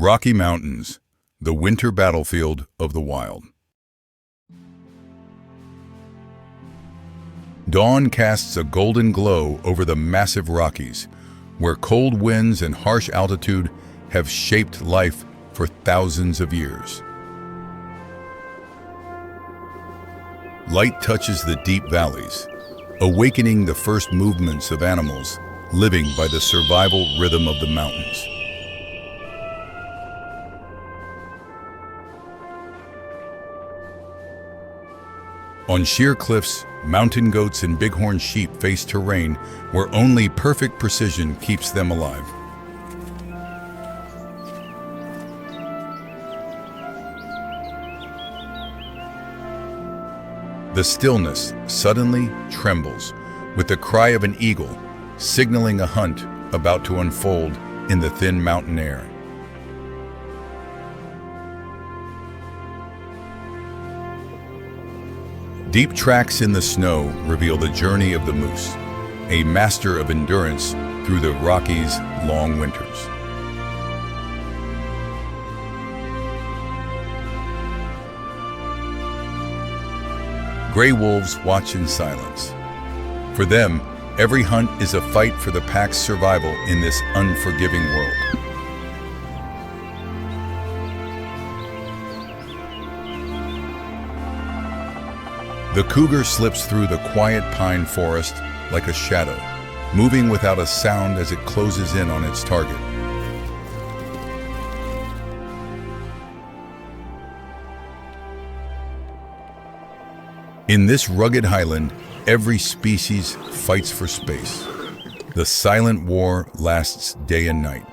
Rocky Mountains, the winter battlefield of the wild. Dawn casts a golden glow over the massive Rockies, where cold winds and harsh altitude have shaped life for thousands of years. Light touches the deep valleys, awakening the first movements of animals living by the survival rhythm of the mountains. On sheer cliffs, mountain goats and bighorn sheep face terrain where only perfect precision keeps them alive. The stillness suddenly trembles with the cry of an eagle, signaling a hunt about to unfold in the thin mountain air. Deep tracks in the snow reveal the journey of the moose, a master of endurance through the Rockies' long winters. Gray wolves watch in silence. For them, every hunt is a fight for the pack's survival in this unforgiving world. The cougar slips through the quiet pine forest like a shadow, moving without a sound as it closes in on its target. In this rugged highland, every species fights for space. The silent war lasts day and night.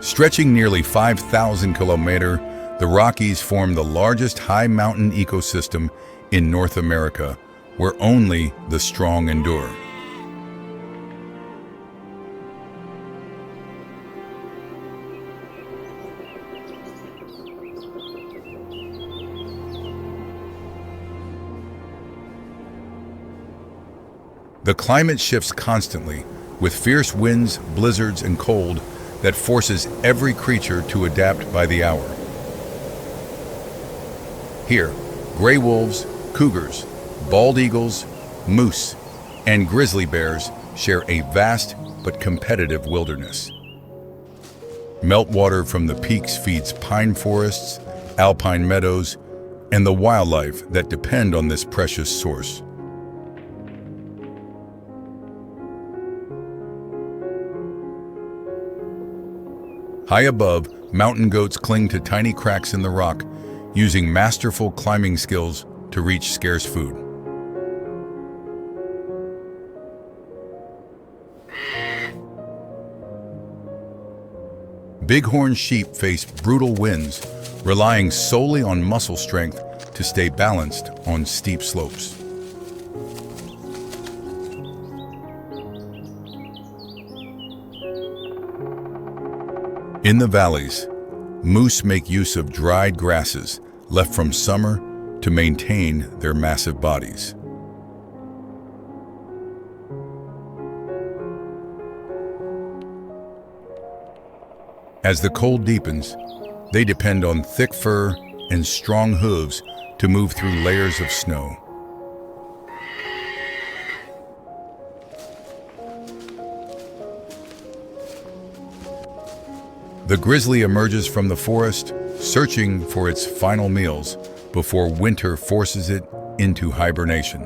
Stretching nearly 5,000 kilometers, the Rockies form the largest high mountain ecosystem in North America, where only the strong endure. The climate shifts constantly, with fierce winds, blizzards, and cold that forces every creature to adapt by the hour. Here, gray wolves, cougars, bald eagles, moose, and grizzly bears share a vast but competitive wilderness. Meltwater from the peaks feeds pine forests, alpine meadows, and the wildlife that depend on this precious source. High above, mountain goats cling to tiny cracks in the rock, using masterful climbing skills to reach scarce food. Bighorn sheep face brutal winds, relying solely on muscle strength to stay balanced on steep slopes. In the valleys, moose make use of dried grasses left from summer to maintain their massive bodies. As the cold deepens, they depend on thick fur and strong hooves to move through layers of snow. The grizzly emerges from the forest, searching for its final meals before winter forces it into hibernation.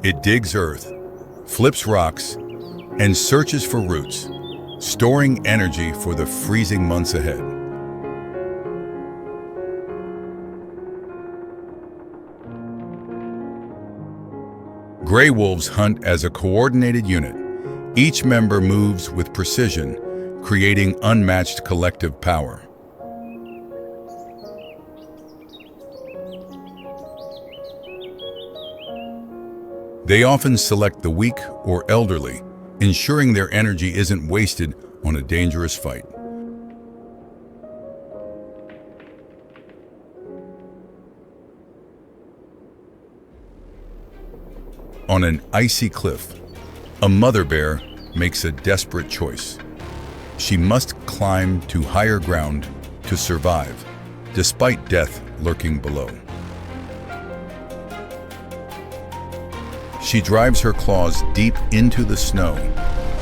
It digs earth, flips rocks, and searches for roots, storing energy for the freezing months ahead. Gray wolves hunt as a coordinated unit. Each member moves with precision, creating unmatched collective power. They often select the weak or elderly, ensuring their energy isn't wasted on a dangerous fight. On an icy cliff, a mother bear makes a desperate choice. She must climb to higher ground to survive, despite death lurking below. She drives her claws deep into the snow,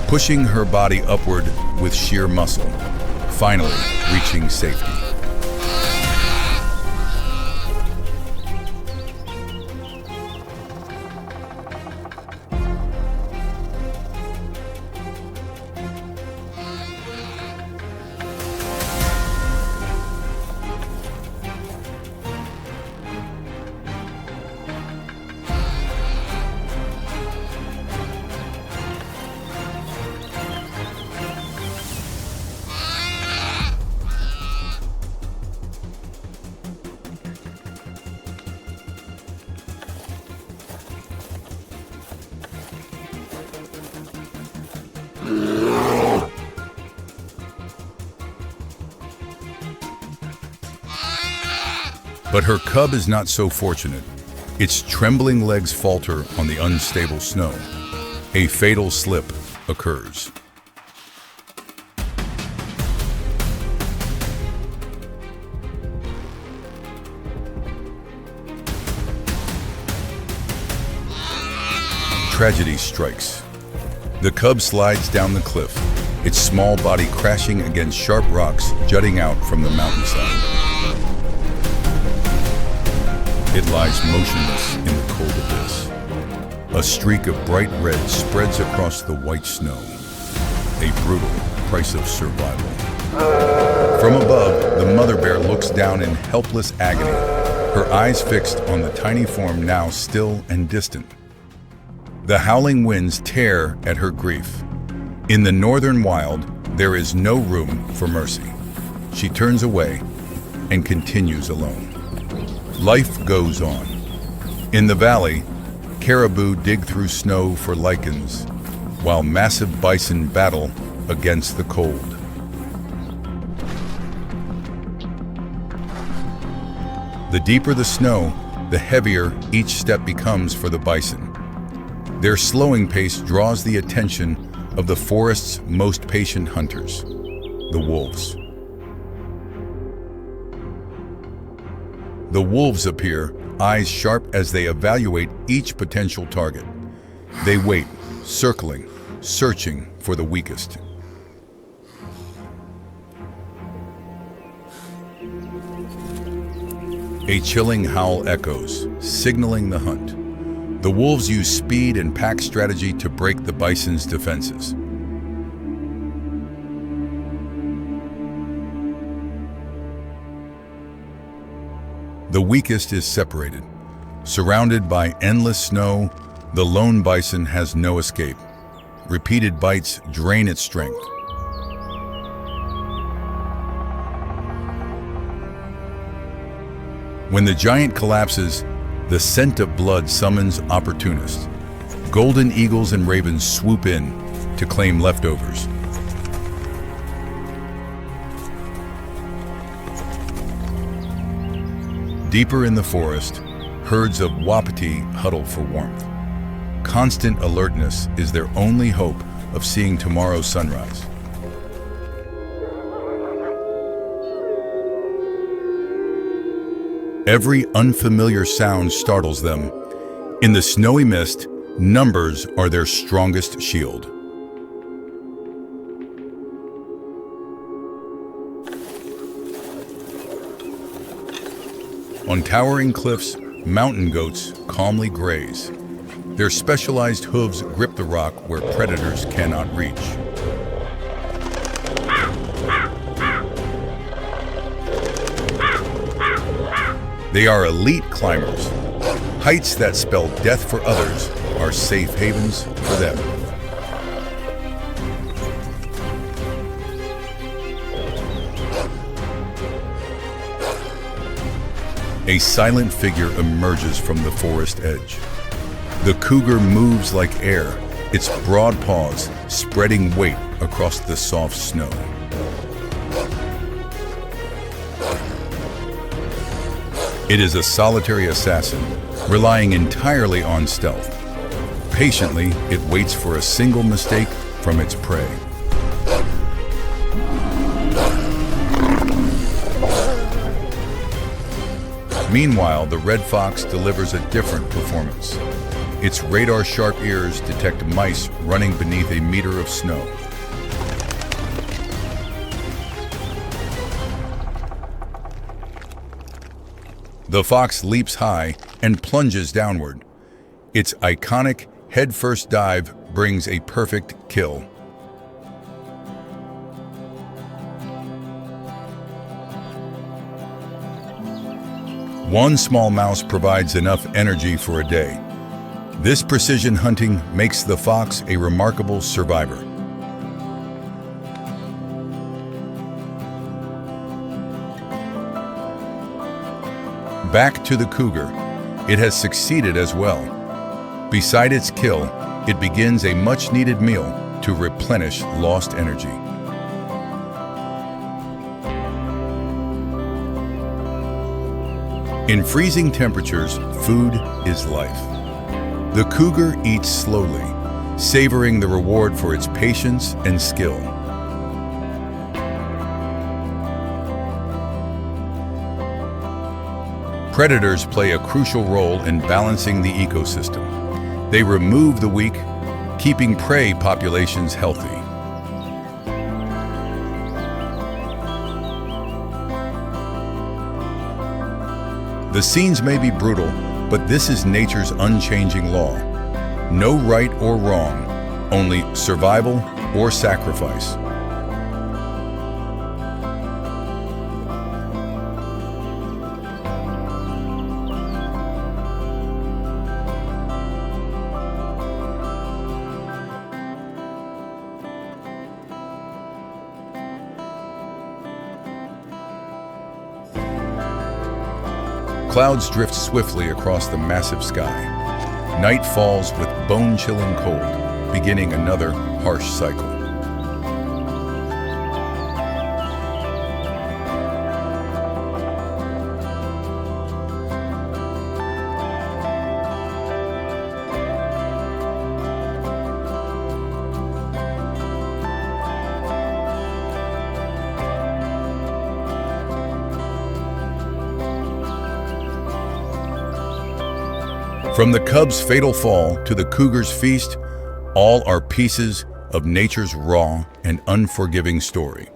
pushing her body upward with sheer muscle, finally reaching safety. But her cub is not so fortunate. Its trembling legs falter on the unstable snow. A fatal slip occurs. Tragedy strikes. The cub slides down the cliff, its small body crashing against sharp rocks jutting out from the mountainside. It lies motionless in the cold abyss. A streak of bright red spreads across the white snow. A brutal price of survival. From above, the mother bear looks down in helpless agony, her eyes fixed on the tiny form now still and distant. The howling winds tear at her grief. In the northern wild, there is no room for mercy. She turns away and continues alone. Life goes on. In the valley, caribou dig through snow for lichens, while massive bison battle against the cold. The deeper the snow, the heavier each step becomes for the bison. Their slowing pace draws the attention of the forest's most patient hunters, the wolves. The wolves appear, eyes sharp as they evaluate each potential target. They wait, circling, searching for the weakest. A chilling howl echoes, signaling the hunt. The wolves use speed and pack strategy to break the bison's defenses. The weakest is separated. Surrounded by endless snow, the lone bison has no escape. Repeated bites drain its strength. When the giant collapses, the scent of blood summons opportunists. Golden eagles and ravens swoop in to claim leftovers. Deeper in the forest, herds of wapiti huddle for warmth. Constant alertness is their only hope of seeing tomorrow's sunrise. Every unfamiliar sound startles them. In the snowy mist, numbers are their strongest shield. On towering cliffs, mountain goats calmly graze. Their specialized hooves grip the rock where predators cannot reach. They are elite climbers. Heights that spell death for others are safe havens for them. A silent figure emerges from the forest edge. The cougar moves like air, its broad paws spreading weight across the soft snow. It is a solitary assassin, relying entirely on stealth. Patiently, it waits for a single mistake from its prey. Meanwhile, the red fox delivers a different performance. Its radar-sharp ears detect mice running beneath a meter of snow. The fox leaps high and plunges downward. Its iconic head-first dive brings a perfect kill. One small mouse provides enough energy for a day. This precision hunting makes the fox a remarkable survivor. Back to the cougar. It has succeeded as well. Beside its kill, it begins a much-needed meal to replenish lost energy. In freezing temperatures, food is life. The cougar eats slowly, savoring the reward for its patience and skill. Predators play a crucial role in balancing the ecosystem. They remove the weak, keeping prey populations healthy. The scenes may be brutal, but this is nature's unchanging law. No right or wrong, only survival or sacrifice. Clouds drift swiftly across the massive sky. Night falls with bone-chilling cold, beginning another harsh cycle. From the cub's fatal fall to the cougar's feast, all are pieces of nature's raw and unforgiving story.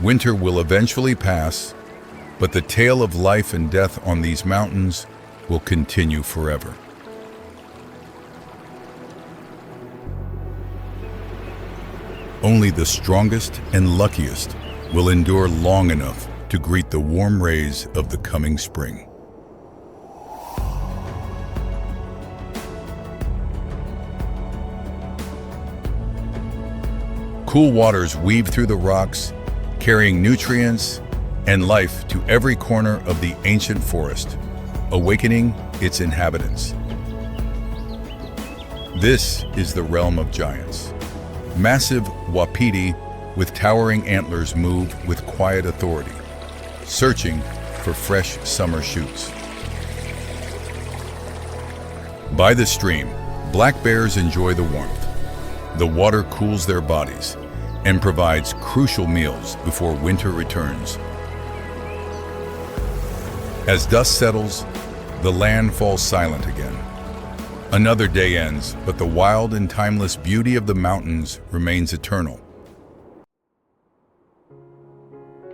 Winter will eventually pass, but the tale of life and death on these mountains will continue forever. Only the strongest and luckiest will endure long enough to greet the warm rays of the coming spring. Cool waters weave through the rocks, carrying nutrients and life to every corner of the ancient forest, awakening its inhabitants. This is the realm of giants. Massive wapiti with towering antlers move with quiet authority, searching for fresh summer shoots. By the stream, black bears enjoy the warmth. The water cools their bodies and provides crucial meals before winter returns. As dust settles, the land falls silent again. Another day ends, but the wild and timeless beauty of the mountains remains eternal.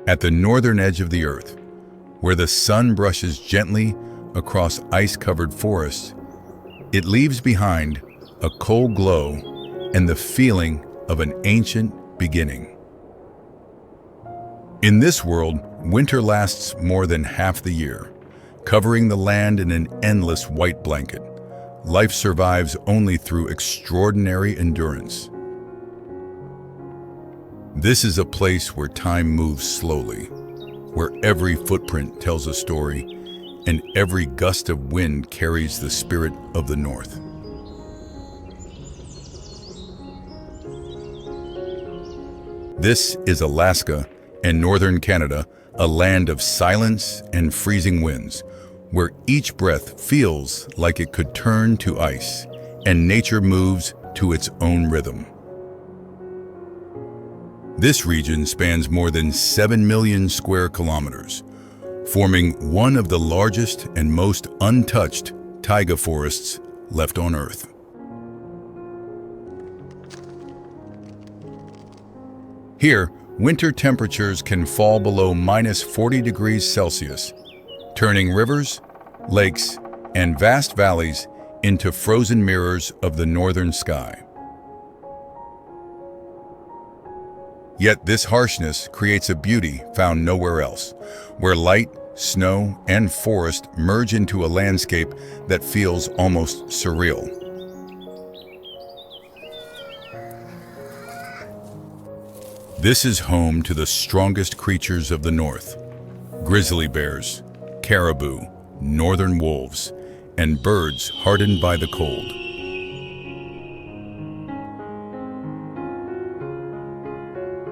At the northern edge of the earth, where the sun brushes gently across ice-covered forests, it leaves behind a cold glow and the feeling of an ancient beginning. In this world, winter lasts more than half the year, covering the land in an endless white blanket. Life survives only through extraordinary endurance. This is a place where time moves slowly, where every footprint tells a story, and every gust of wind carries the spirit of the north. This is Alaska and northern Canada, a land of silence and freezing winds, where each breath feels like it could turn to ice, and nature moves to its own rhythm. This region spans more than 7 million square kilometers, forming one of the largest and most untouched taiga forests left on Earth. Here, winter temperatures can fall below -40 degrees Celsius, turning rivers, lakes, and vast valleys into frozen mirrors of the northern sky. Yet this harshness creates a beauty found nowhere else, where light, snow, and forest merge into a landscape that feels almost surreal. This is home to the strongest creatures of the north: grizzly bears, caribou, northern wolves, and birds hardened by the cold.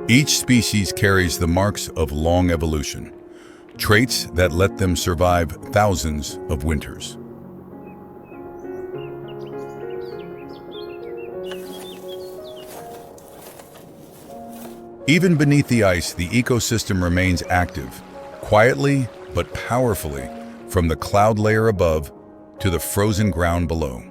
Each species carries the marks of long evolution, traits that let them survive thousands of winters. Even beneath the ice, the ecosystem remains active, quietly but powerfully, from the cloud layer above to the frozen ground below.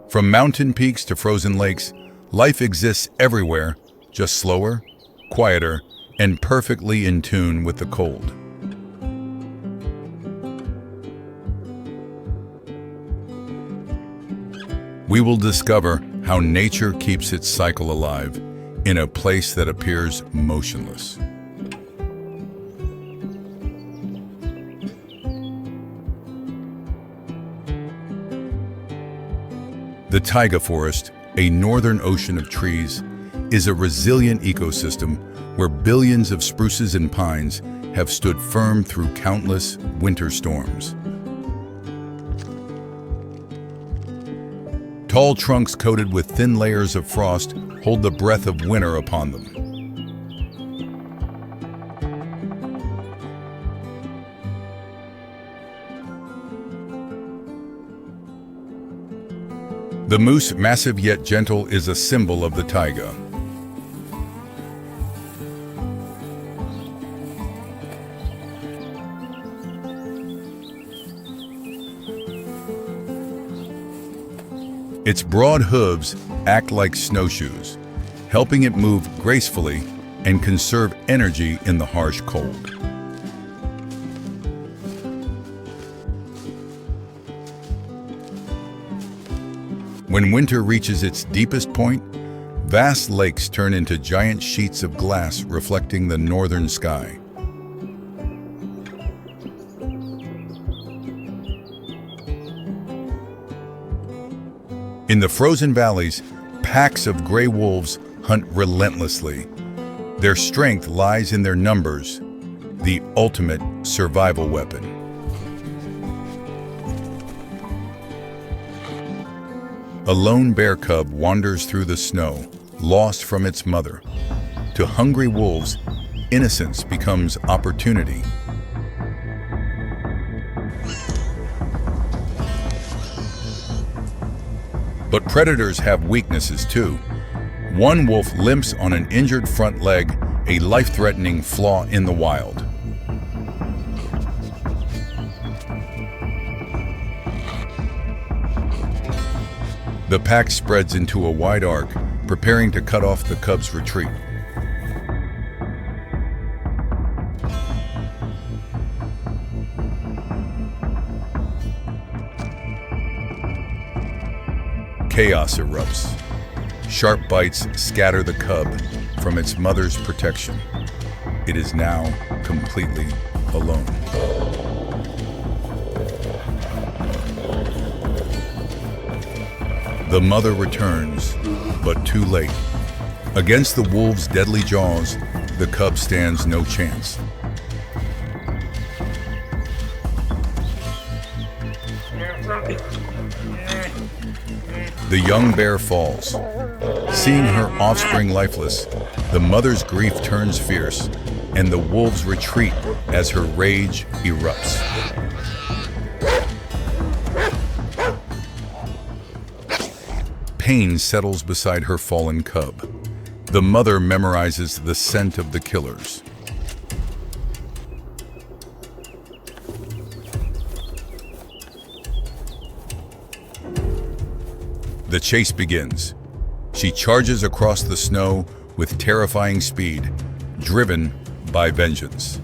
From mountain peaks to frozen lakes, life exists everywhere, just slower, quieter, and perfectly in tune with the cold. We will discover how nature keeps its cycle alive in a place that appears motionless. The taiga forest, a northern ocean of trees, is a resilient ecosystem where billions of spruces and pines have stood firm through countless winter storms. Tall trunks coated with thin layers of frost hold the breath of winter upon them. The moose, massive yet gentle, is a symbol of the taiga. Its broad hooves act like snowshoes, helping it move gracefully and conserve energy in the harsh cold. When winter reaches its deepest point, vast lakes turn into giant sheets of glass reflecting the northern sky. In the frozen valleys, packs of gray wolves hunt relentlessly. Their strength lies in their numbers, the ultimate survival weapon. A lone bear cub wanders through the snow, lost from its mother. To hungry wolves, innocence becomes opportunity. But predators have weaknesses too. One wolf limps on an injured front leg, a life-threatening flaw in the wild. The pack spreads into a wide arc, preparing to cut off the cub's retreat. Chaos erupts. Sharp bites scatter the cub from its mother's protection. It is now completely alone. The mother returns, but too late. Against the wolf's deadly jaws, the cub stands no chance. The young bear falls, Seeing her offspring lifeless, the mother's grief turns fierce, and the wolves retreat as her rage erupts. Pain settles beside her fallen cub. The mother memorizes the scent of the killers. The chase begins. She charges across the snow with terrifying speed, driven by vengeance.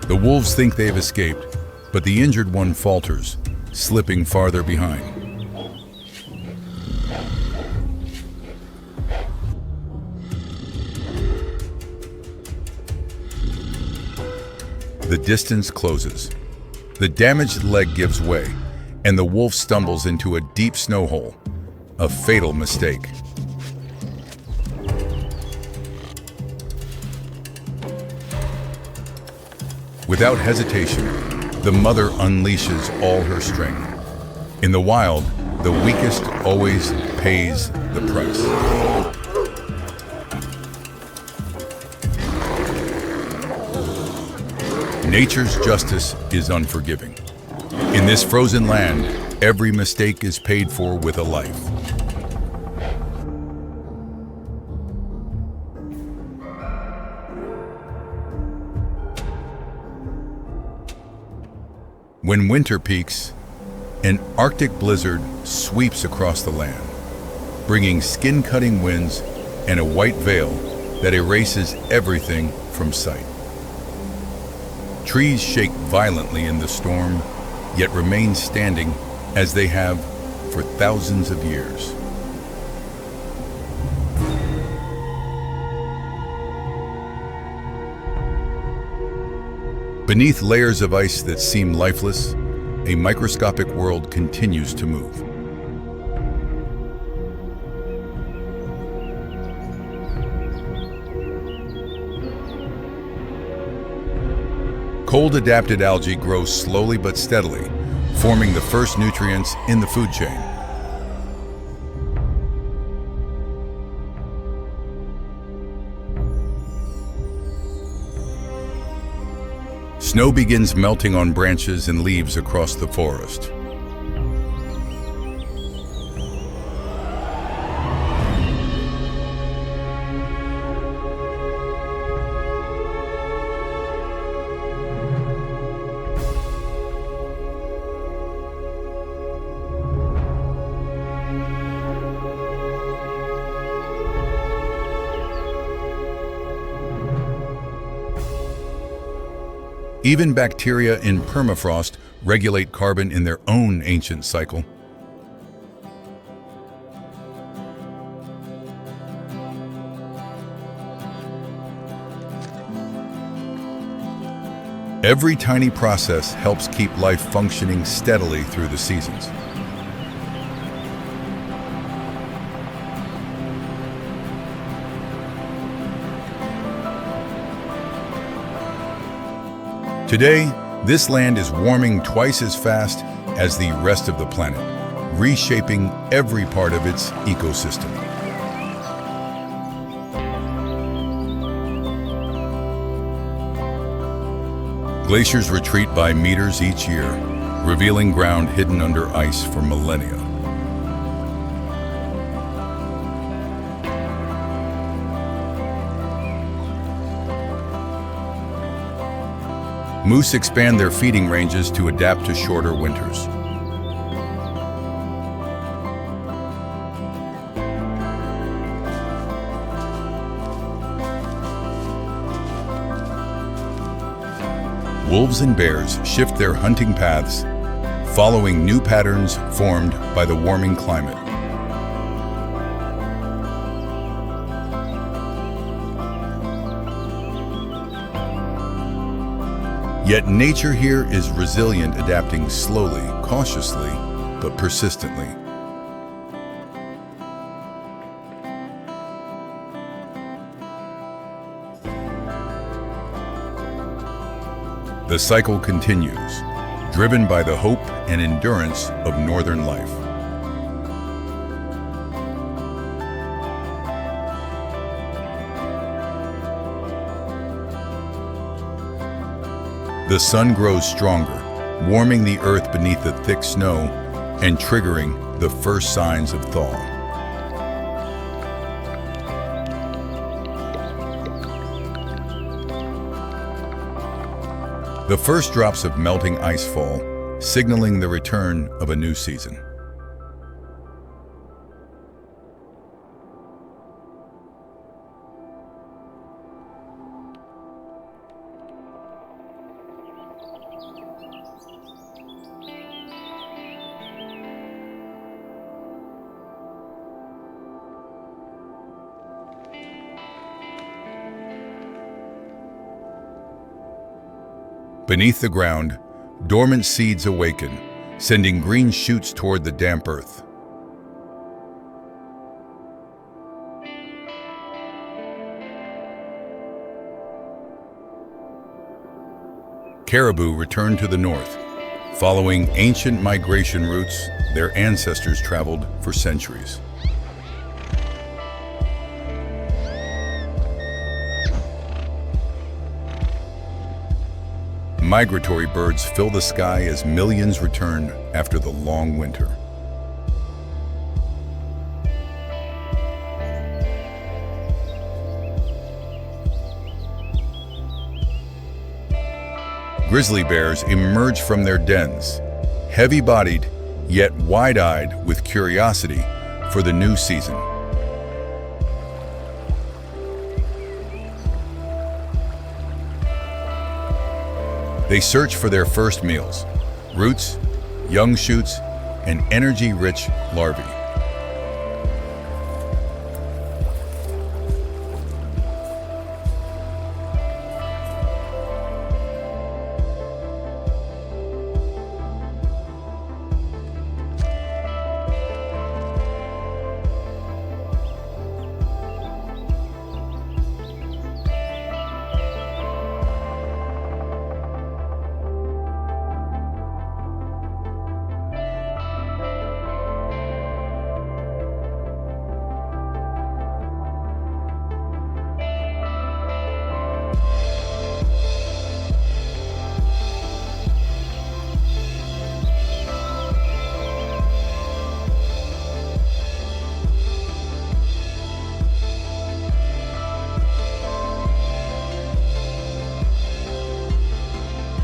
The wolves think they've escaped, but the injured one falters, slipping farther behind. The distance closes. The damaged leg gives way, and the wolf stumbles into a deep snow hole, a fatal mistake. Without hesitation, the mother unleashes all her strength. In the wild, the weakest always pays the price. Nature's justice is unforgiving. In this frozen land, every mistake is paid for with a life. When winter peaks, an Arctic blizzard sweeps across the land, bringing skin-cutting winds and a white veil that erases everything from sight. Trees shake violently in the storm, yet remain standing as they have for thousands of years. Beneath layers of ice that seem lifeless, a microscopic world continues to move. Cold-adapted algae grow slowly but steadily, forming the first nutrients in the food chain. Snow begins melting on branches and leaves across the forest. Even bacteria in permafrost regulate carbon in their own ancient cycle. Every tiny process helps keep life functioning steadily through the seasons. Today, this land is warming twice as fast as the rest of the planet, reshaping every part of its ecosystem. Glaciers retreat by meters each year, revealing ground hidden under ice for millennia. Moose expand their feeding ranges to adapt to shorter winters. Wolves and bears shift their hunting paths, following new patterns formed by the warming climate. Yet nature here is resilient, adapting slowly, cautiously, but persistently. The cycle continues, driven by the hope and endurance of northern life. The sun grows stronger, warming the earth beneath the thick snow and triggering the first signs of thaw. The first drops of melting ice fall, signaling the return of a new season. Beneath the ground, dormant seeds awaken, sending green shoots toward the damp earth. Caribou return to the north, following ancient migration routes their ancestors traveled for centuries. Migratory birds fill the sky as millions return after the long winter. Grizzly bears emerge from their dens, heavy-bodied yet wide-eyed with curiosity for the new season. They search for their first meals, roots, young shoots, and energy-rich larvae.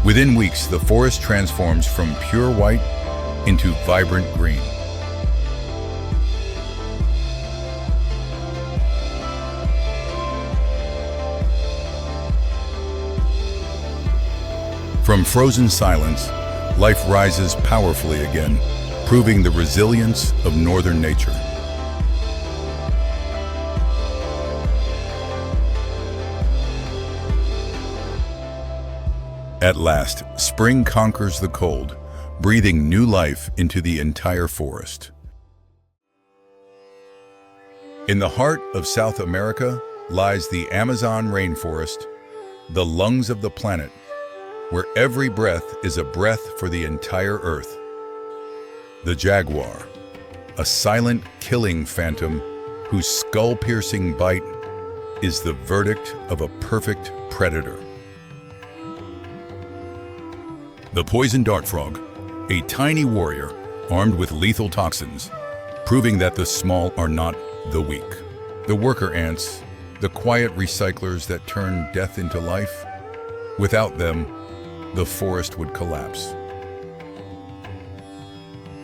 Within weeks, the forest transforms from pure white into vibrant green. From frozen silence, life rises powerfully again, proving the resilience of northern nature. At last, spring conquers the cold, breathing new life into the entire forest. In the heart of South America lies the Amazon rainforest, the lungs of the planet, where every breath is a breath for the entire earth. The jaguar, a silent killing phantom whose skull-piercing bite is the verdict of a perfect predator. The poison dart frog, a tiny warrior armed with lethal toxins, proving that the small are not the weak. The worker ants, the quiet recyclers that turn death into life. Without them, the forest would collapse.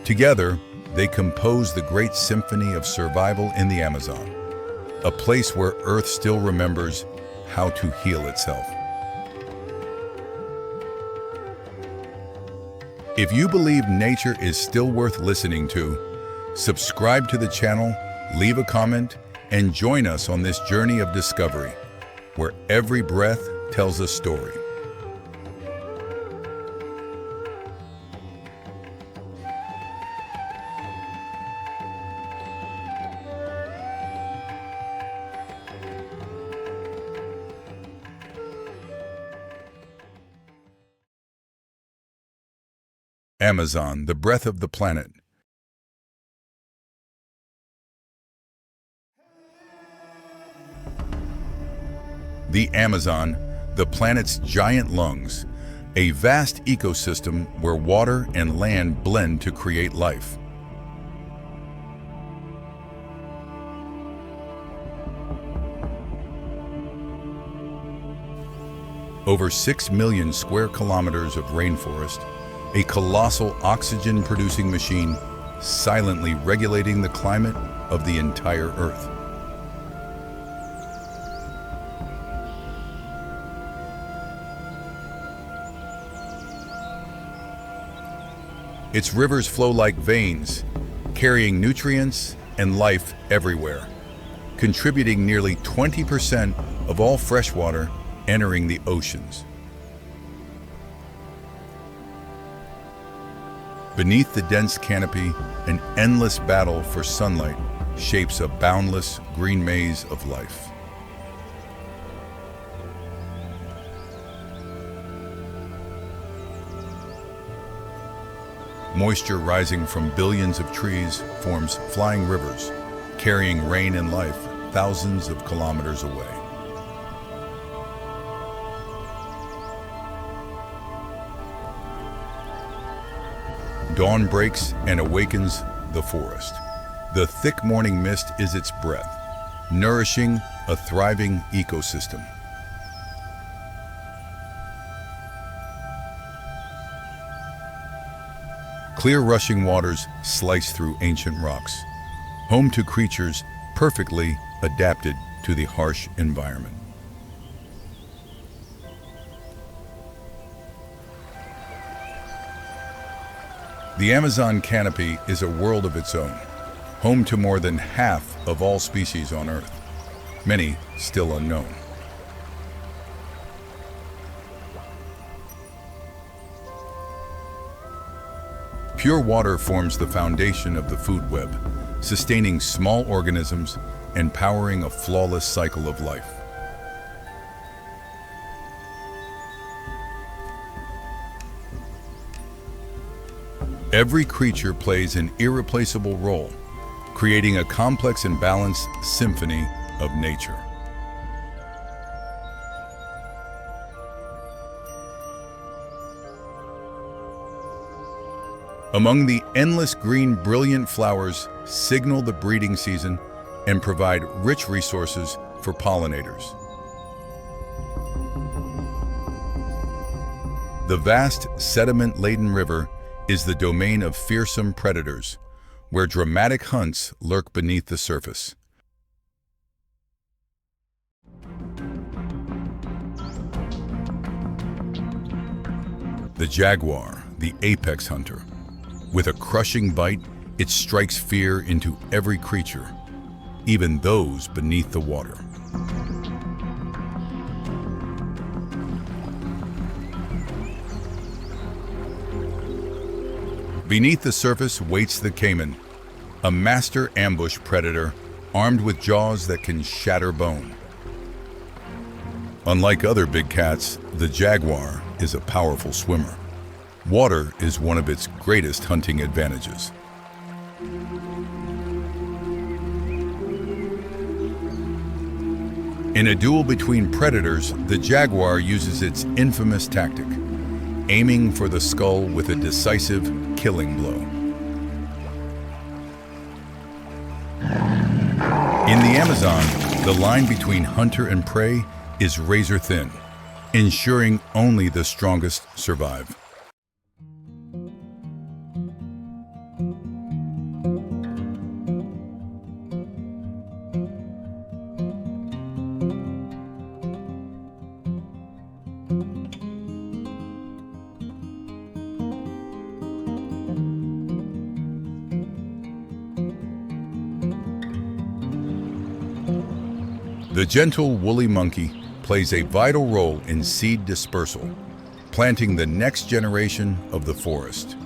Together, they compose the great symphony of survival in the Amazon, a place where Earth still remembers how to heal itself. If you believe nature is still worth listening to, subscribe to the channel, leave a comment, and join us on this journey of discovery, where every breath tells a story. Amazon, the breath of the planet. The Amazon, the planet's giant lungs, a vast ecosystem where water and land blend to create life. Over 6 million square kilometers of rainforest, a colossal oxygen-producing machine silently regulating the climate of the entire Earth. Its rivers flow like veins, carrying nutrients and life everywhere, contributing nearly 20% of all freshwater entering the oceans. Beneath the dense canopy, an endless battle for sunlight shapes a boundless green maze of life. Moisture rising from billions of trees forms flying rivers, carrying rain and life thousands of kilometers away. Dawn breaks and awakens the forest. The thick morning mist is its breath, nourishing a thriving ecosystem. Clear rushing waters slice through ancient rocks, home to creatures perfectly adapted to the harsh environment. The Amazon canopy is a world of its own, home to more than half of all species on Earth, many still unknown. Pure water forms the foundation of the food web, sustaining small organisms and powering a flawless cycle of life. Every creature plays an irreplaceable role, creating a complex and balanced symphony of nature. Among the endless green, brilliant flowers signal the breeding season and provide rich resources for pollinators. The vast sediment-laden river is the domain of fearsome predators, where dramatic hunts lurk beneath the surface. The jaguar, the apex hunter. With a crushing bite, it strikes fear into every creature, even those beneath the water. Beneath the surface waits the caiman, a master ambush predator armed with jaws that can shatter bone. Unlike other big cats, the jaguar is a powerful swimmer. Water is one of its greatest hunting advantages. In a duel between predators, the jaguar uses its infamous tactic, aiming for the skull with a decisive, killing blow. In the Amazon, the line between hunter and prey is razor thin, ensuring only the strongest survive. The gentle woolly monkey plays a vital role in seed dispersal, planting the next generation of the forest.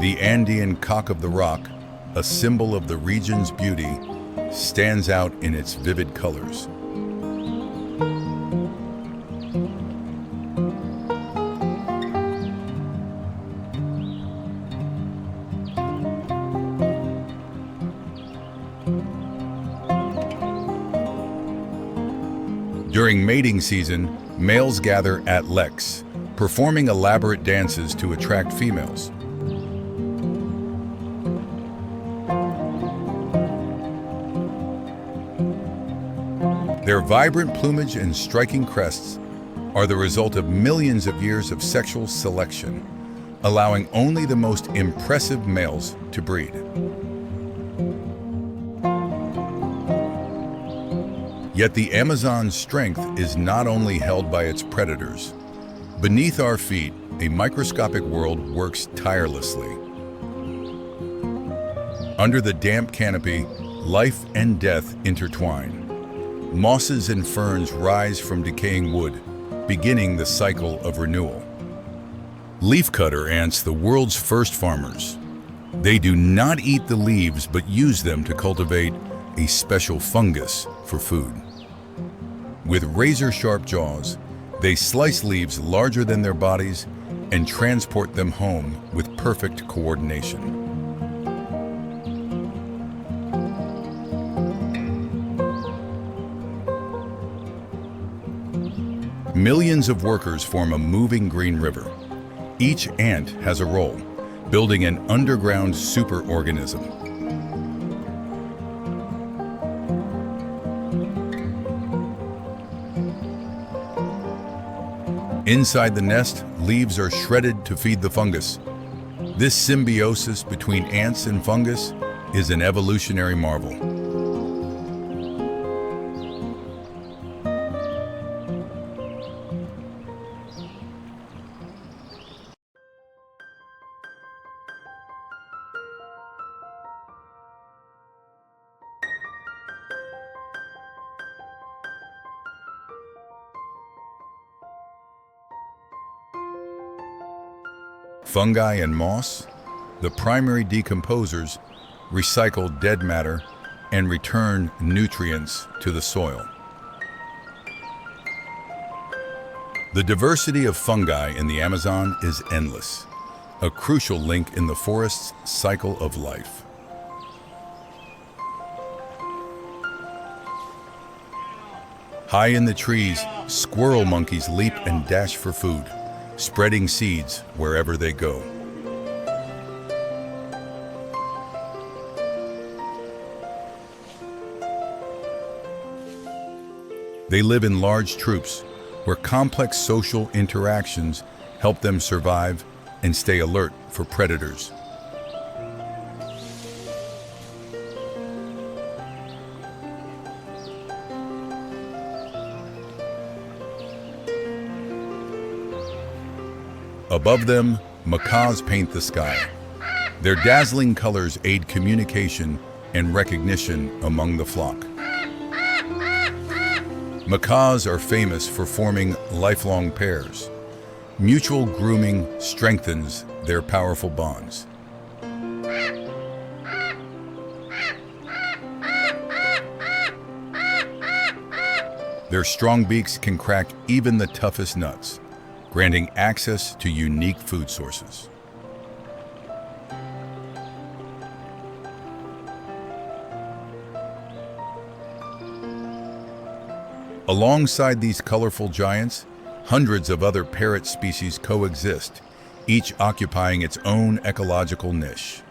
The Andean cock of the rock, a symbol of the region's beauty, stands out in its vivid colors. During mating season, males gather at leks, performing elaborate dances to attract females. Their vibrant plumage and striking crests are the result of millions of years of sexual selection, allowing only the most impressive males to breed. Yet the Amazon's strength is not only held by its predators. Beneath our feet, a microscopic world works tirelessly. Under the damp canopy, life and death intertwine. Mosses and ferns rise from decaying wood, beginning the cycle of renewal. Leafcutter ants, the world's first farmers. They do not eat the leaves but use them to cultivate a special fungus for food. With razor-sharp jaws, they slice leaves larger than their bodies and transport them home with perfect coordination. Millions of workers form a moving green river. Each ant has a role, building an underground superorganism. Inside the nest, leaves are shredded to feed the fungus. This symbiosis between ants and fungus is an evolutionary marvel. Fungi and moss, the primary decomposers, recycle dead matter and return nutrients to the soil. The diversity of fungi in the Amazon is endless, a crucial link in the forest's cycle of life. High in the trees, squirrel monkeys leap and dash for food, spreading seeds wherever they go. They live in large troops, where complex social interactions help them survive and stay alert for predators. Above them, macaws paint the sky. Their dazzling colors aid communication and recognition among the flock. Macaws are famous for forming lifelong pairs. Mutual grooming strengthens their powerful bonds. Their strong beaks can crack even the toughest nuts, granting access to unique food sources. Alongside these colorful giants, hundreds of other parrot species coexist, each occupying its own ecological niche.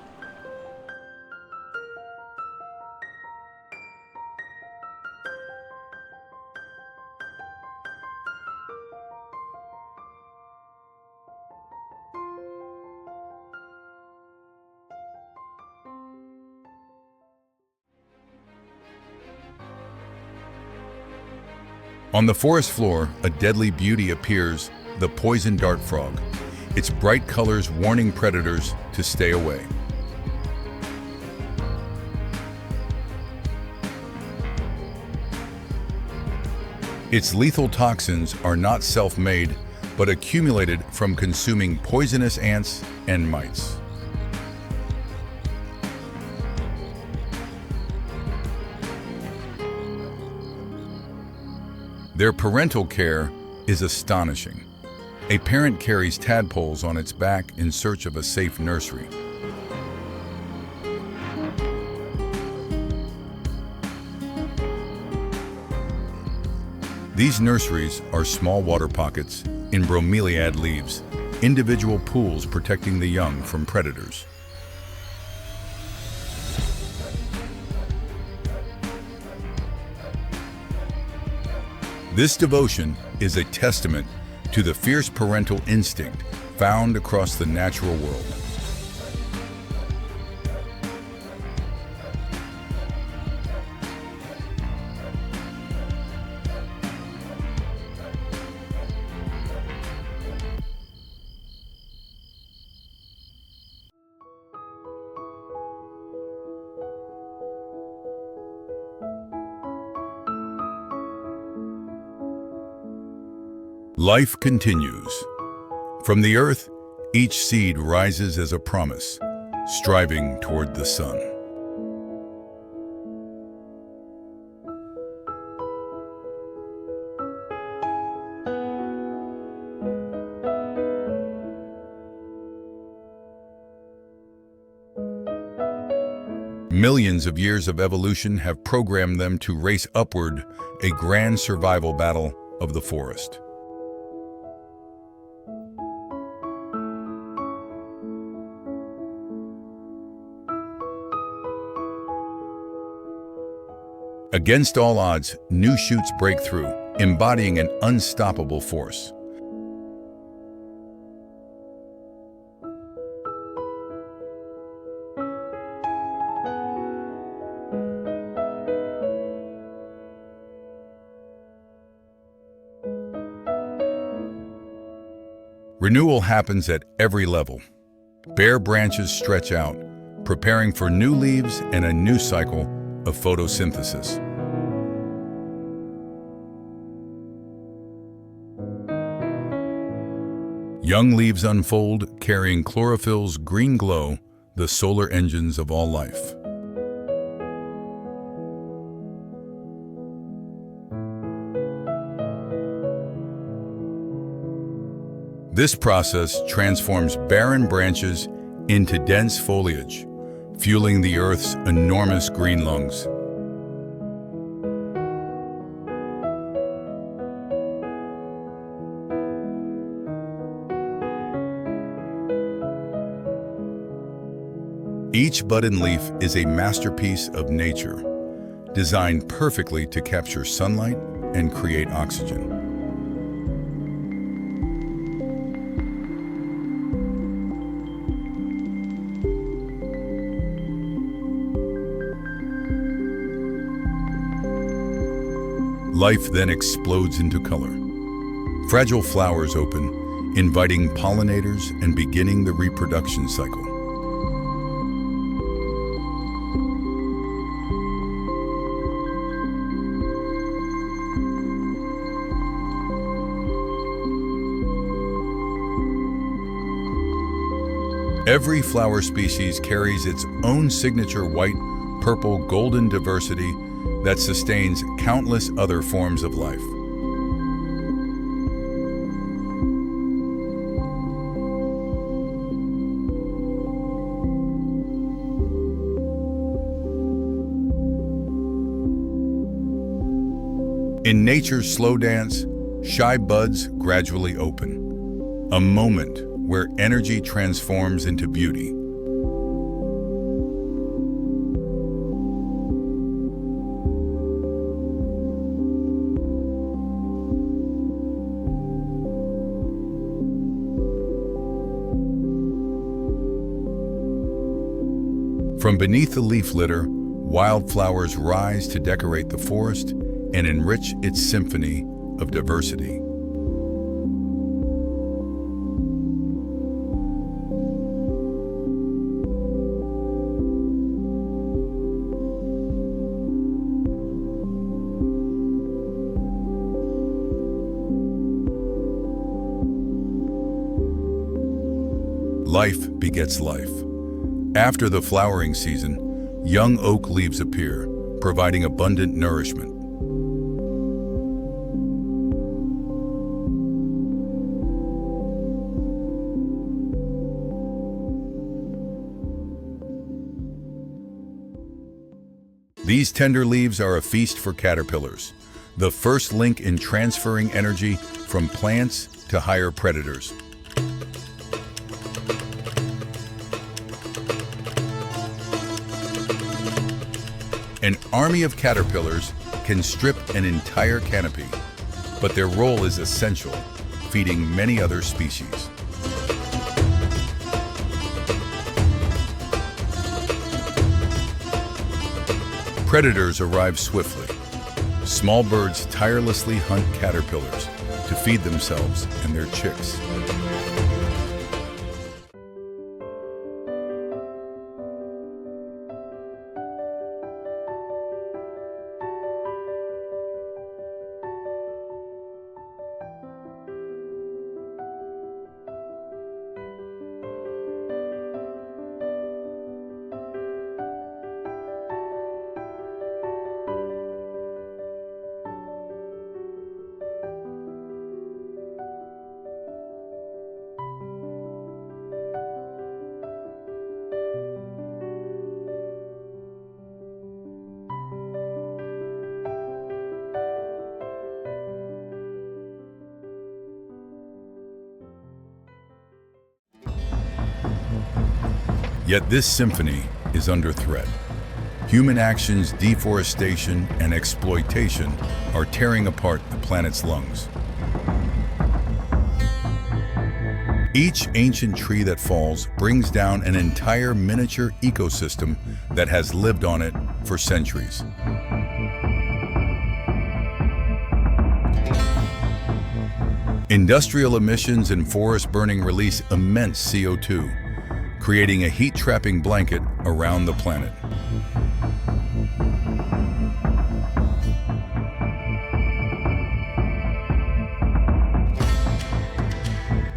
On the forest floor, a deadly beauty appears, the poison dart frog, its bright colors warning predators to stay away. Its lethal toxins are not self-made, but accumulated from consuming poisonous ants and mites. Their parental care is astonishing. A parent carries tadpoles on its back in search of a safe nursery. These nurseries are small water pockets in bromeliad leaves, individual pools protecting the young from predators. This devotion is a testament to the fierce parental instinct found across the natural world. Life continues. From the earth, each seed rises as a promise, striving toward the sun. Millions of years of evolution have programmed them to race upward, a grand survival battle of the forest. Against all odds, new shoots break through, embodying an unstoppable force. Renewal happens at every level. Bare branches stretch out, preparing for new leaves and a new cycle of photosynthesis. Young leaves unfold, carrying chlorophyll's green glow, the solar engines of all life. This process transforms barren branches into dense foliage, fueling the Earth's enormous green lungs. Each bud and leaf is a masterpiece of nature, designed perfectly to capture sunlight and create oxygen. Life then explodes into color. Fragile flowers open, inviting pollinators and beginning the reproduction cycle. Every flower species carries its own signature white, purple, golden diversity that sustains countless other forms of life. In nature's slow dance, shy buds gradually open, a moment where energy transforms into beauty. From beneath the leaf litter, wildflowers rise to decorate the forest and enrich its symphony of diversity. Life begets life. After the flowering season, young oak leaves appear, providing abundant nourishment. These tender leaves are a feast for caterpillars, the first link in transferring energy from plants to higher predators. An army of caterpillars can strip an entire canopy, but their role is essential, feeding many other species. Predators arrive swiftly. Small birds tirelessly hunt caterpillars to feed themselves and their chicks. Yet this symphony is under threat. Human actions, deforestation, and exploitation are tearing apart the planet's lungs. Each ancient tree that falls brings down an entire miniature ecosystem that has lived on it for centuries. Industrial emissions and forest burning release immense CO2, creating a heat-trapping blanket around the planet.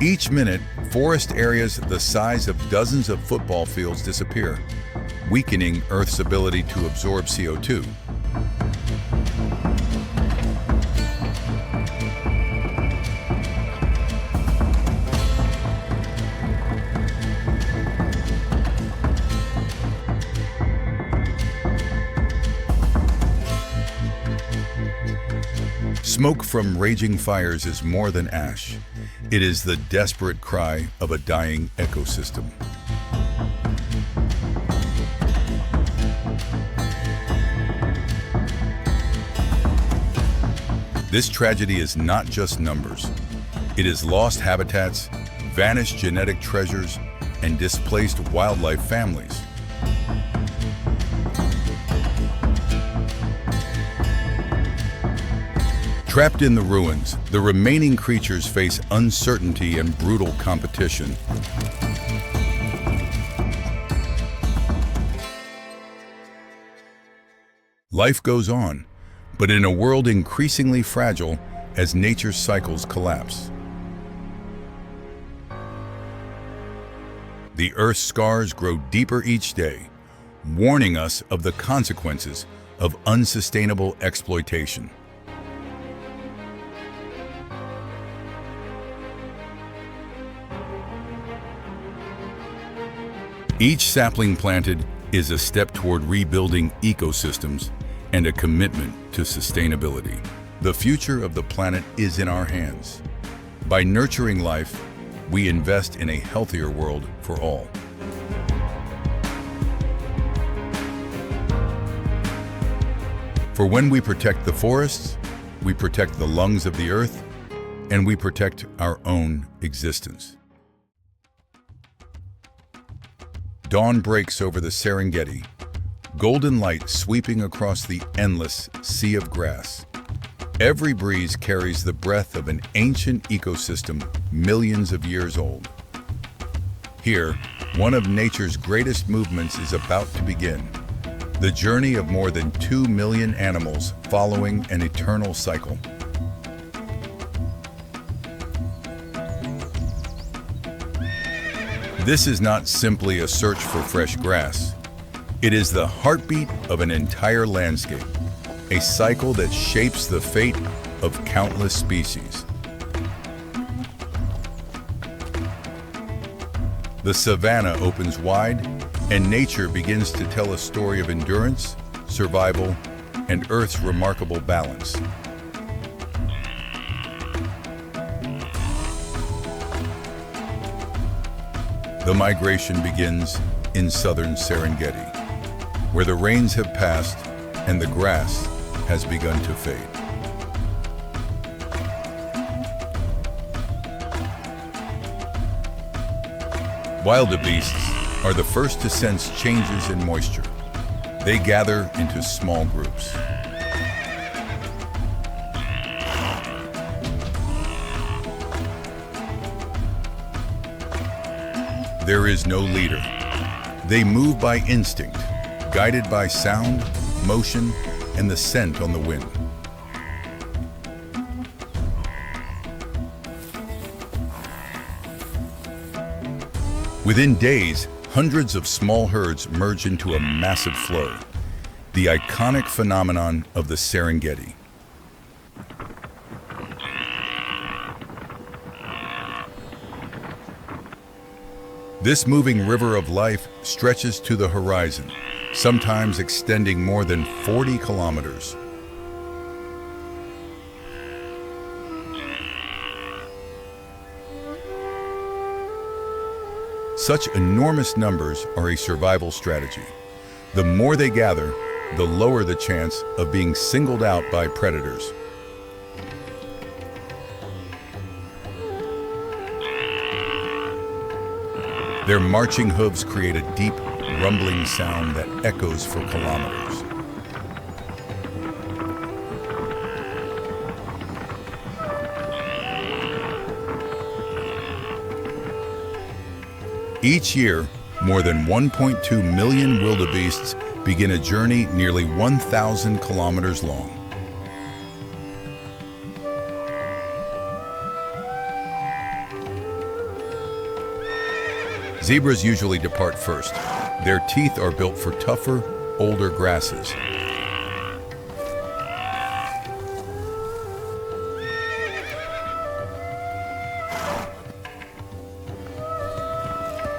Each minute, forest areas the size of dozens of football fields disappear, weakening Earth's ability to absorb CO2. Smoke from raging fires is more than ash. It is the desperate cry of a dying ecosystem. This tragedy is not just numbers. It is lost habitats, vanished genetic treasures, and displaced wildlife families. Trapped in the ruins, the remaining creatures face uncertainty and brutal competition. Life goes on, but in a world increasingly fragile as nature's cycles collapse. The Earth's scars grow deeper each day, warning us of the consequences of unsustainable exploitation. Each sapling planted is a step toward rebuilding ecosystems and a commitment to sustainability. The future of the planet is in our hands. By nurturing life, we invest in a healthier world for all. For when we protect the forests, we protect the lungs of the earth, and we protect our own existence. Dawn breaks over the Serengeti, golden light sweeping across the endless sea of grass. Every breeze carries the breath of an ancient ecosystem millions of years old. Here, one of nature's greatest movements is about to begin. The journey of more than 2 million animals following an eternal cycle. This is not simply a search for fresh grass. It is the heartbeat of an entire landscape, a cycle that shapes the fate of countless species. The savanna opens wide, and nature begins to tell a story of endurance, survival, and Earth's remarkable balance. The migration begins in southern Serengeti, where the rains have passed and the grass has begun to fade. Wildebeests are the first to sense changes in moisture. They gather into small groups. There is no leader. They move by instinct, guided by sound, motion, and the scent on the wind. Within days, hundreds of small herds merge into a massive flow, the iconic phenomenon of the Serengeti. This moving river of life stretches to the horizon, sometimes extending more than 40 kilometers. Such enormous numbers are a survival strategy. The more they gather, the lower the chance of being singled out by predators. Their marching hooves create a deep, rumbling sound that echoes for kilometers. Each year, more than 1.2 million wildebeests begin a journey nearly 1,000 kilometers long. Zebras usually depart first. Their teeth are built for tougher, older grasses.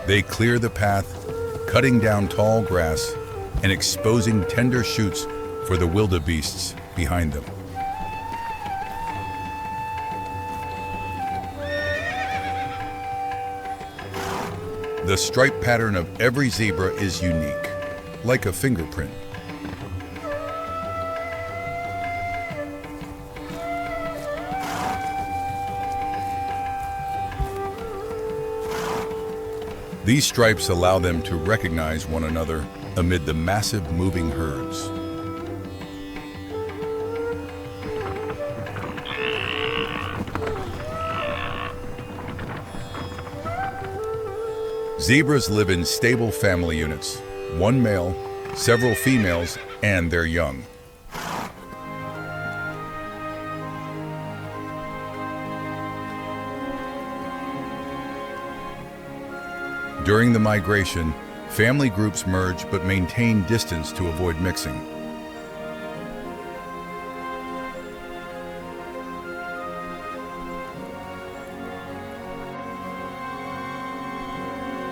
They clear the path, cutting down tall grass and exposing tender shoots for the wildebeests behind them. The stripe pattern of every zebra is unique, like a fingerprint. These stripes allow them to recognize one another amid the massive moving herds. Zebras live in stable family units, one male, several females, and their young. During the migration, family groups merge but maintain distance to avoid mixing.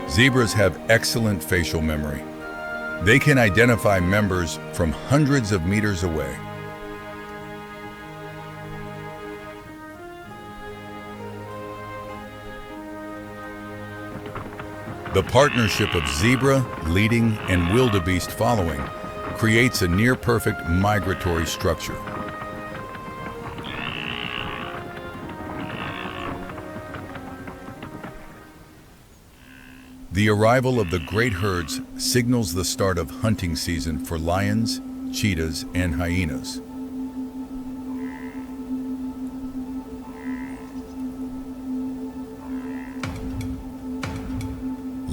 Zebras have excellent facial memory. They can identify members from hundreds of meters away. The partnership of zebra leading and wildebeest following creates a near-perfect migratory structure. The arrival of the great herds signals the start of hunting season for lions, cheetahs, and hyenas.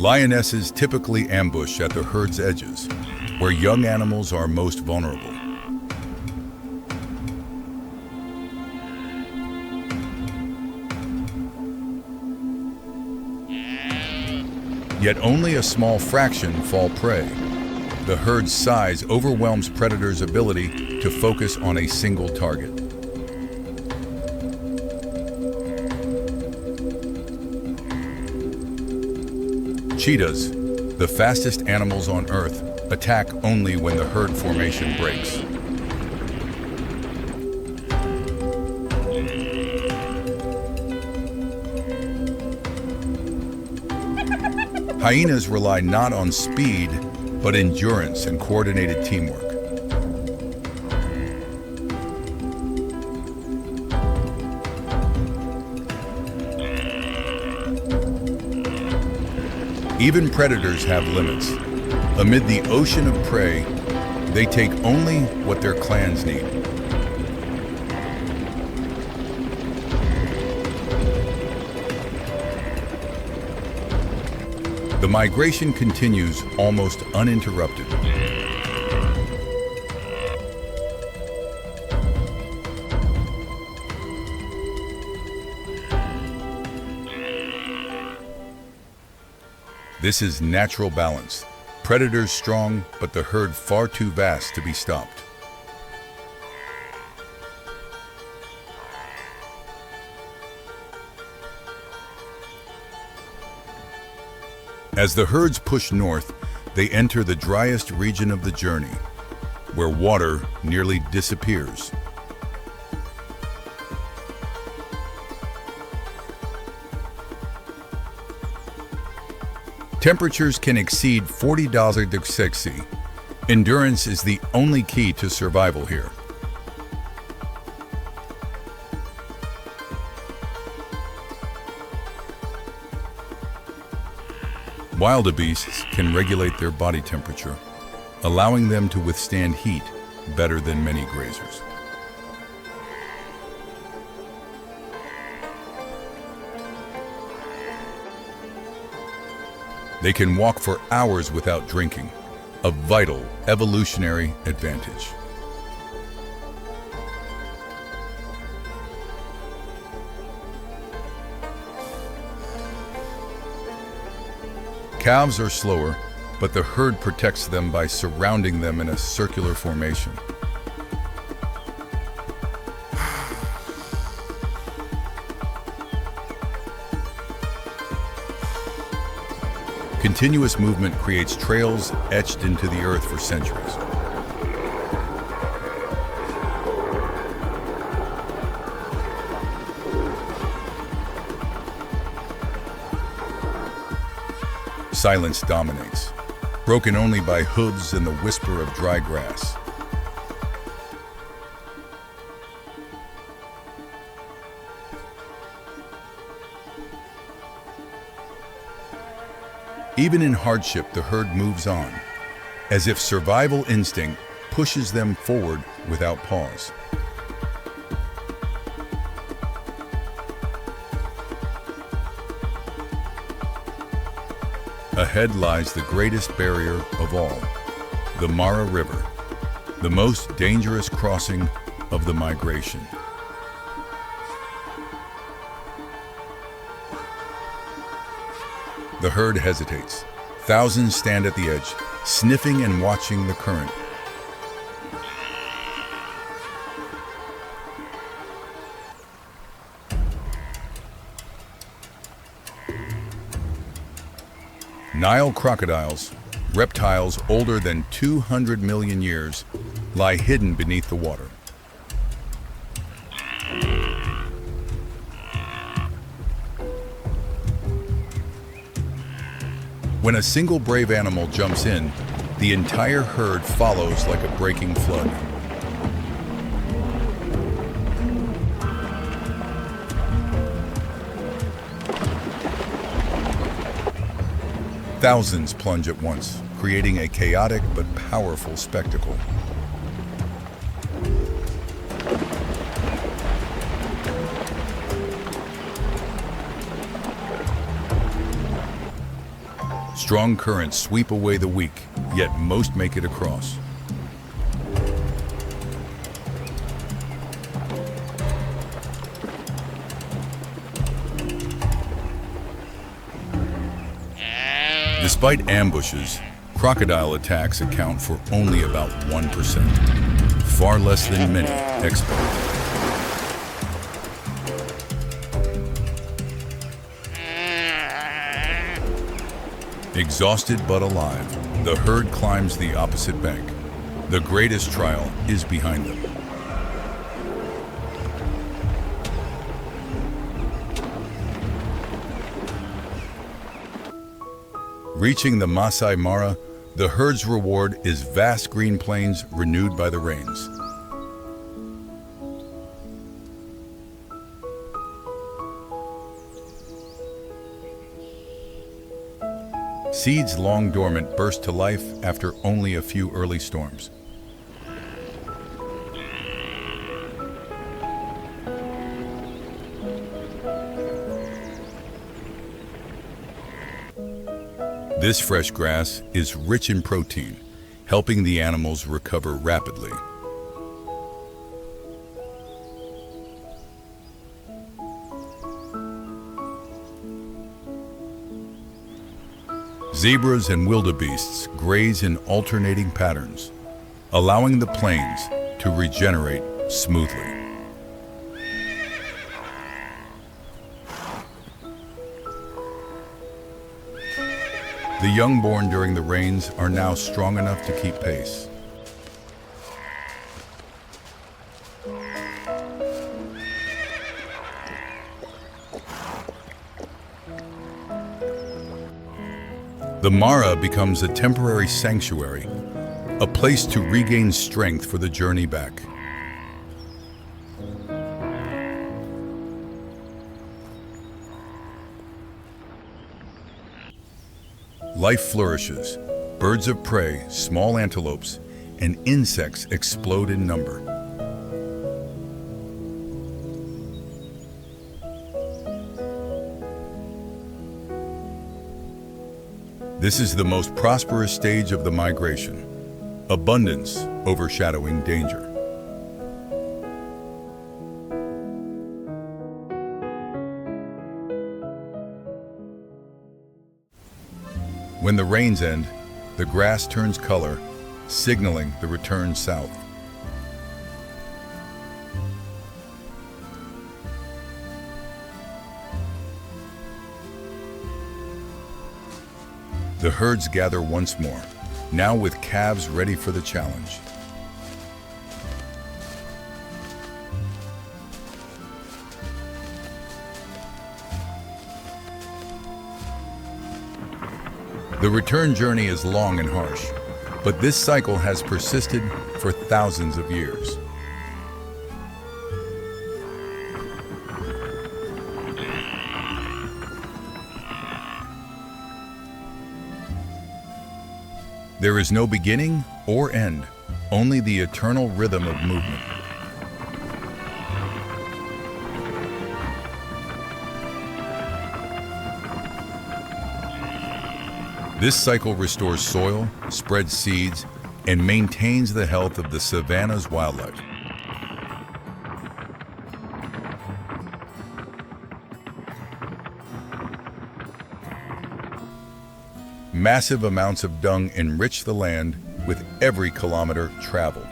Lionesses typically ambush at the herd's edges, where young animals are most vulnerable. Yet only a small fraction fall prey. The herd's size overwhelms predators' ability to focus on a single target. Cheetahs, the fastest animals on Earth, attack only when the herd formation breaks. Hyenas rely not on speed, but endurance and coordinated teamwork. Even predators have limits. Amid the ocean of prey, they take only what their clans need. The migration continues almost uninterrupted. This is natural balance. Predators strong, but the herd far too vast to be stopped. As the herds push north, they enter the driest region of the journey, where water nearly disappears. Temperatures can exceed 40 degrees Celsius. Endurance is the only key to survival here. Wildebeests can regulate their body temperature, allowing them to withstand heat better than many grazers. They can walk for hours without drinking, a vital evolutionary advantage. Calves are slower, but the herd protects them by surrounding them in a circular formation. Continuous movement creates trails etched into the earth for centuries. Silence dominates, broken only by hooves and the whisper of dry grass. Even in hardship, the herd moves on, as if survival instinct pushes them forward without pause. Ahead lies the greatest barrier of all, the Mara River, the most dangerous crossing of the migration. The herd hesitates. Thousands stand at the edge, sniffing and watching the current. Nile crocodiles, reptiles older than 200 million years, lie hidden beneath the water. When a single brave animal jumps in, the entire herd follows like a breaking flood. Thousands plunge at once, creating a chaotic but powerful spectacle. Strong currents sweep away the weak, yet most make it across. Despite ambushes, crocodile attacks account for only about 1%, far less than many expect. Exhausted but alive, The herd climbs the opposite bank. The greatest trial is behind them. Reaching the Masai Mara, the herd's reward is vast green plains renewed by the rains. Seeds long dormant burst to life after only a few early storms. This fresh grass is rich in protein, helping the animals recover rapidly. Zebras and wildebeests graze in alternating patterns, allowing the plains to regenerate smoothly. The young born during the rains are now strong enough to keep pace. The Mara becomes a temporary sanctuary, a place to regain strength for the journey back. Life flourishes. Birds of prey, small antelopes, and insects explode in number. This is the most prosperous stage of the migration, abundance overshadowing danger. When the rains end, the grass turns color, signaling the return south. The herds gather once more, now with calves ready for the challenge. The return journey is long and harsh, but this cycle has persisted for thousands of years. There is no beginning or end, only the eternal rhythm of movement. This cycle restores soil, spreads seeds, and maintains the health of the savanna's wildlife. Massive amounts of dung enrich the land with every kilometer traveled.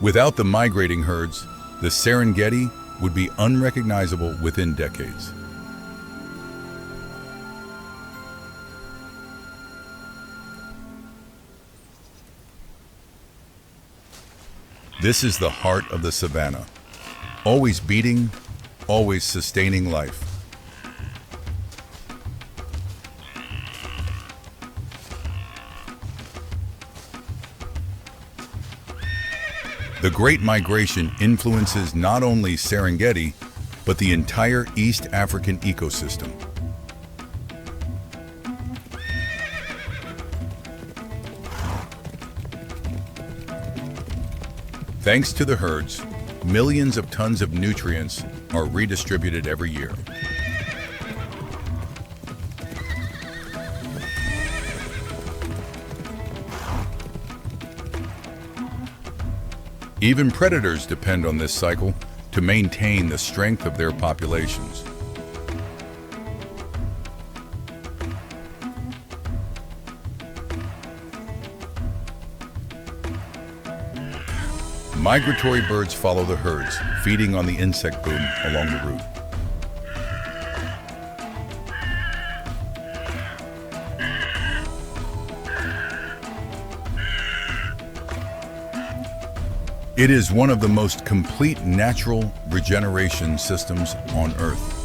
Without the migrating herds, the Serengeti would be unrecognizable within decades. This is the heart of the savanna, always beating, always sustaining life. The Great Migration influences not only Serengeti, but the entire East African ecosystem. Thanks to the herds, millions of tons of nutrients are redistributed every year. Even predators depend on this cycle to maintain the strength of their populations. Migratory birds follow the herds, feeding on the insect boom along the route. It is one of the most complete natural regeneration systems on Earth.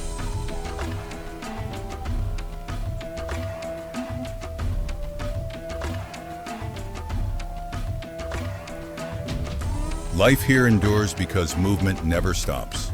Life here endures because movement never stops.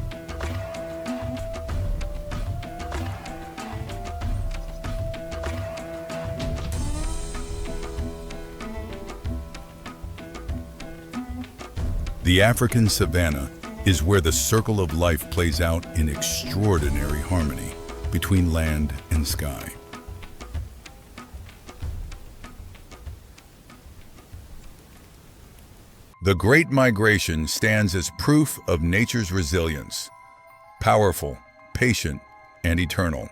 The African savanna is where the circle of life plays out in extraordinary harmony between land and sky. The Great Migration stands as proof of nature's resilience, powerful, patient, and eternal.